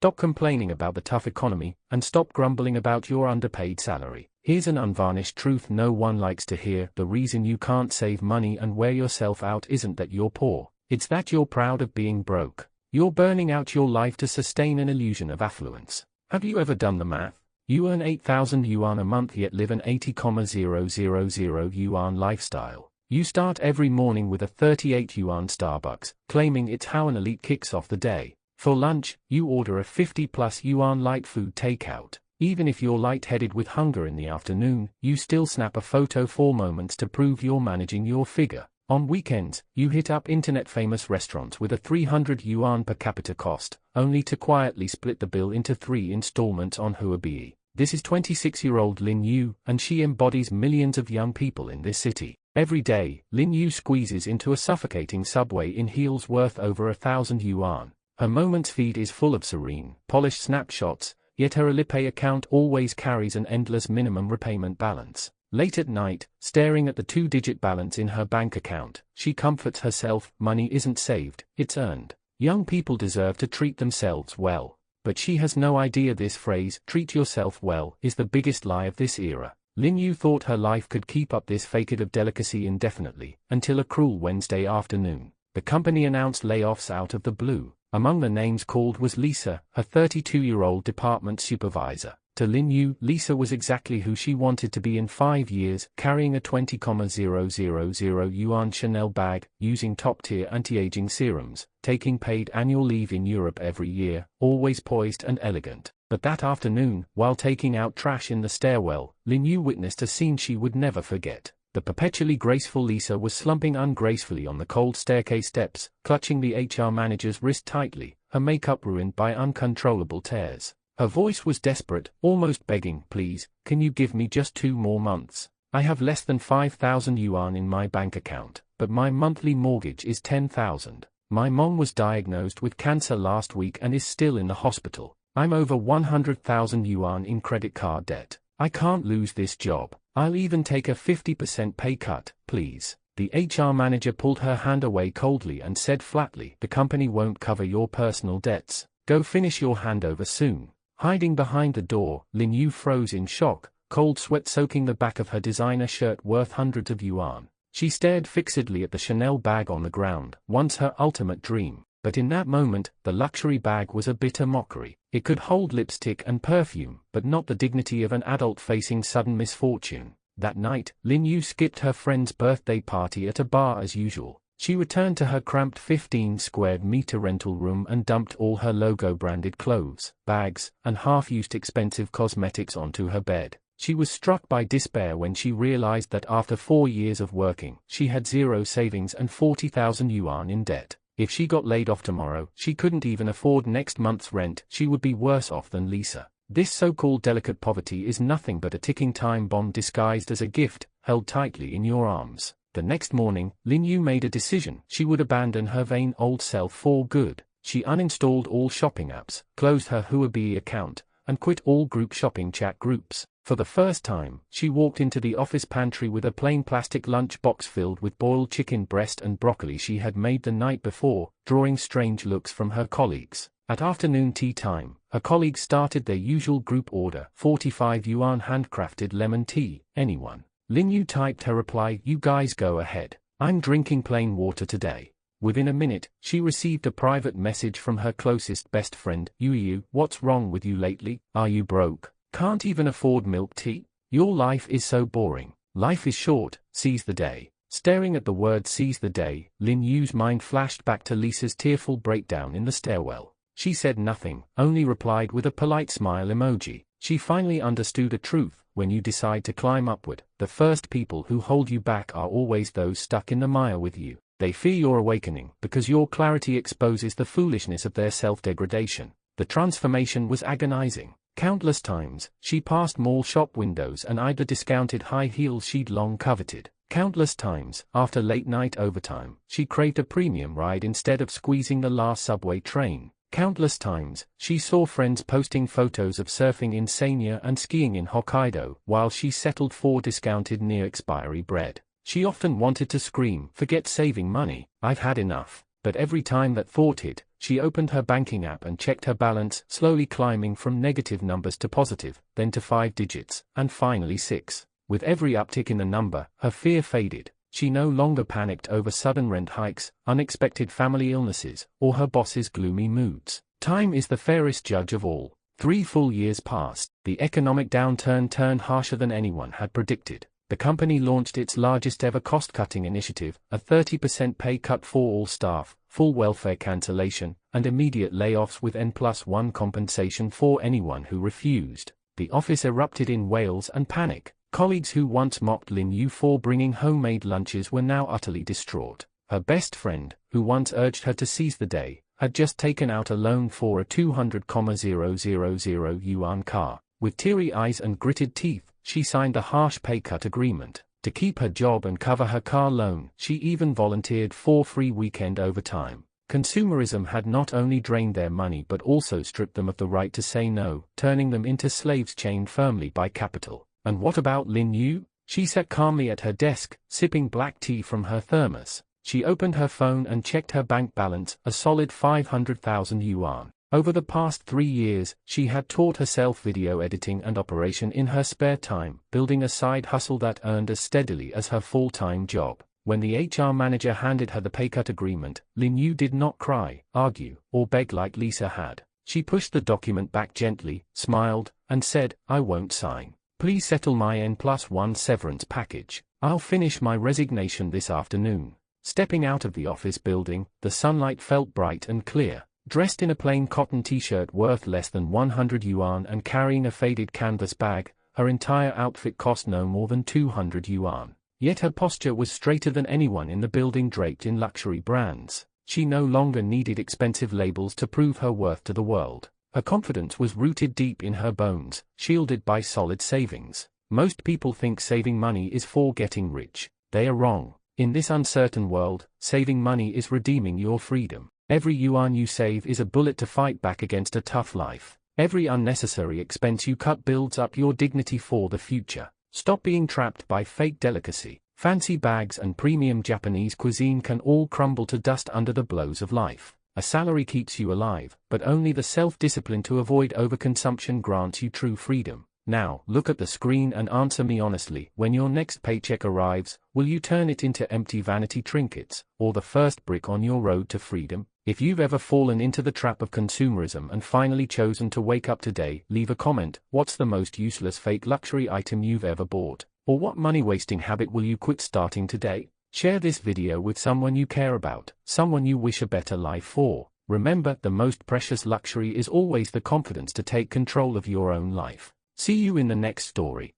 Stop complaining about the tough economy, and stop grumbling about your underpaid salary. Here's an unvarnished truth no one likes to hear. The reason you can't save money and wear yourself out isn't that you're poor, it's that you're proud of being broke. You're burning out your life to sustain an illusion of affluence. Have you ever done the math? You earn 8,000 yuan a month yet live an 80,000 yuan lifestyle. You start every morning with a 38 yuan Starbucks, claiming it's how an elite kicks off the day. For lunch, you order a 50+ yuan light food takeout. Even if you're lightheaded with hunger in the afternoon, you still snap a photo for moments to prove you're managing your figure. On weekends, you hit up internet-famous restaurants with a 300 yuan per capita cost, only to quietly split the bill into 3 installments on Huobi. This is 26-year-old Lin Yu, and she embodies millions of young people in this city. Every day, Lin Yu squeezes into a suffocating subway in heels worth over 1,000 yuan. Her Moments feed is full of serene, polished snapshots, yet her Alipay account always carries an endless minimum repayment balance. Late at night, staring at the 2-digit balance in her bank account, she comforts herself, money isn't saved, it's earned. Young people deserve to treat themselves well. But she has no idea this phrase, treat yourself well, is the biggest lie of this era. Lin Yu thought her life could keep up this facade of delicacy indefinitely, until a cruel Wednesday afternoon. The company announced layoffs out of the blue. Among the names called was Lisa, her 32-year-old department supervisor. To Lin Yu, Lisa was exactly who she wanted to be in 5 years, carrying a 20,000 yuan Chanel bag, using top-tier anti-aging serums, taking paid annual leave in Europe every year, always poised and elegant. But that afternoon, while taking out trash in the stairwell, Lin Yu witnessed a scene she would never forget. The perpetually graceful Lisa was slumping ungracefully on the cold staircase steps, clutching the HR manager's wrist tightly, her makeup ruined by uncontrollable tears. Her voice was desperate, almost begging, please, can you give me just 2 more months? I have less than 5,000 yuan in my bank account, but my monthly mortgage is 10,000. My mom was diagnosed with cancer last week and is still in the hospital. I'm over 100,000 yuan in credit card debt. I can't lose this job. I'll even take a 50% pay cut, please. The HR manager pulled her hand away coldly and said flatly, the company won't cover your personal debts. Go finish your handover soon. Hiding behind the door, Lin Yu froze in shock, cold sweat soaking the back of her designer shirt worth hundreds of yuan. She stared fixedly at the Chanel bag on the ground, once her ultimate dream. But in that moment, the luxury bag was a bitter mockery. It could hold lipstick and perfume, but not the dignity of an adult facing sudden misfortune. That night, Lin Yu skipped her friend's birthday party at a bar as usual. She returned to her cramped 15-square-meter rental room and dumped all her logo-branded clothes, bags, and half-used expensive cosmetics onto her bed. She was struck by despair when she realized that after 4 years of working, she had 0 savings and 40,000 yuan in debt. If she got laid off tomorrow, she couldn't even afford next month's rent. She would be worse off than Lisa. This so-called delicate poverty is nothing but a ticking time bomb disguised as a gift, held tightly in your arms. The next morning, Lin Yu made a decision. She would abandon her vain old self for good. She uninstalled all shopping apps, closed her Huobi account, and quit all group shopping chat groups. For the first time, she walked into the office pantry with a plain plastic lunch box filled with boiled chicken breast and broccoli she had made the night before, drawing strange looks from her colleagues. At afternoon tea time, her colleagues started their usual group order, 45 yuan handcrafted lemon tea, anyone. Lin Yu typed her reply, you guys go ahead. I'm drinking plain water today. Within a minute, she received a private message from her closest best friend, Yu, what's wrong with you lately? Are you broke? Can't even afford milk tea? Your life is so boring. Life is short, seize the day. Staring at the word seize the day, Lin Yu's mind flashed back to Lisa's tearful breakdown in the stairwell. She said nothing, only replied with a polite smile emoji. She finally understood a truth. When you decide to climb upward, the first people who hold you back are always those stuck in the mire with you. They fear your awakening because your clarity exposes the foolishness of their self-degradation. The transformation was agonizing. Countless times, she passed mall shop windows and eyed the discounted high heels she'd long coveted. Countless times, after late-night overtime, she craved a premium ride instead of squeezing the last subway train. Countless times, she saw friends posting photos of surfing in Sanya and skiing in Hokkaido, while she settled for discounted near-expiry bread. She often wanted to scream, forget saving money, I've had enough. But every time that thought hit, She opened her banking app and checked her balance, slowly climbing from negative numbers to positive, then to 5 digits, and finally 6. With every uptick in the number, her fear faded. She no longer panicked over sudden rent hikes, unexpected family illnesses, or her boss's gloomy moods. Time is the fairest judge of all. 3 full years passed. The economic downturn turned harsher than anyone had predicted. The company launched its largest ever cost-cutting initiative, a 30% pay cut for all staff, full welfare cancellation, and immediate layoffs with N+1 compensation for anyone who refused. The office erupted in wails and panic. Colleagues who once mocked Lin Yu for bringing homemade lunches were now utterly distraught. Her best friend, who once urged her to seize the day, had just taken out a loan for a 200,000 yuan car. With teary eyes and gritted teeth, she signed the harsh pay cut agreement. To keep her job and cover her car loan, she even volunteered for free weekend overtime. Consumerism had not only drained their money but also stripped them of the right to say no, turning them into slaves chained firmly by capital. And what about Lin Yu? She sat calmly at her desk, sipping black tea from her thermos. She opened her phone and checked her bank balance, a solid 500,000 yuan. Over the past 3 years, she had taught herself video editing and operation in her spare time, building a side hustle that earned as steadily as her full-time job. When the HR manager handed her the pay cut agreement, Lin Yu did not cry, argue, or beg like Lisa had. She pushed the document back gently, smiled, and said, "I won't sign. Please settle my N+1 severance package. I'll finish my resignation this afternoon." Stepping out of the office building, the sunlight felt bright and clear. Dressed in a plain cotton t-shirt worth less than 100 yuan and carrying a faded canvas bag, her entire outfit cost no more than 200 yuan. Yet her posture was straighter than anyone in the building, draped in luxury brands. She no longer needed expensive labels to prove her worth to the world. Her confidence was rooted deep in her bones, shielded by solid savings. Most people think saving money is for getting rich. They are wrong. In this uncertain world, saving money is redeeming your freedom. Every yuan you save is a bullet to fight back against a tough life. Every unnecessary expense you cut builds up your dignity for the future. Stop being trapped by fake delicacy. Fancy bags and premium Japanese cuisine can all crumble to dust under the blows of life. A salary keeps you alive, but only the self-discipline to avoid overconsumption grants you true freedom. Now, look at the screen and answer me honestly. When your next paycheck arrives, will you turn it into empty vanity trinkets, or the first brick on your road to freedom? If you've ever fallen into the trap of consumerism and finally chosen to wake up today, leave a comment. What's the most useless fake luxury item you've ever bought? Or what money-wasting habit will you quit starting today? Share this video with someone you care about, someone you wish a better life for. Remember, the most precious luxury is always the confidence to take control of your own life. See you in the next story.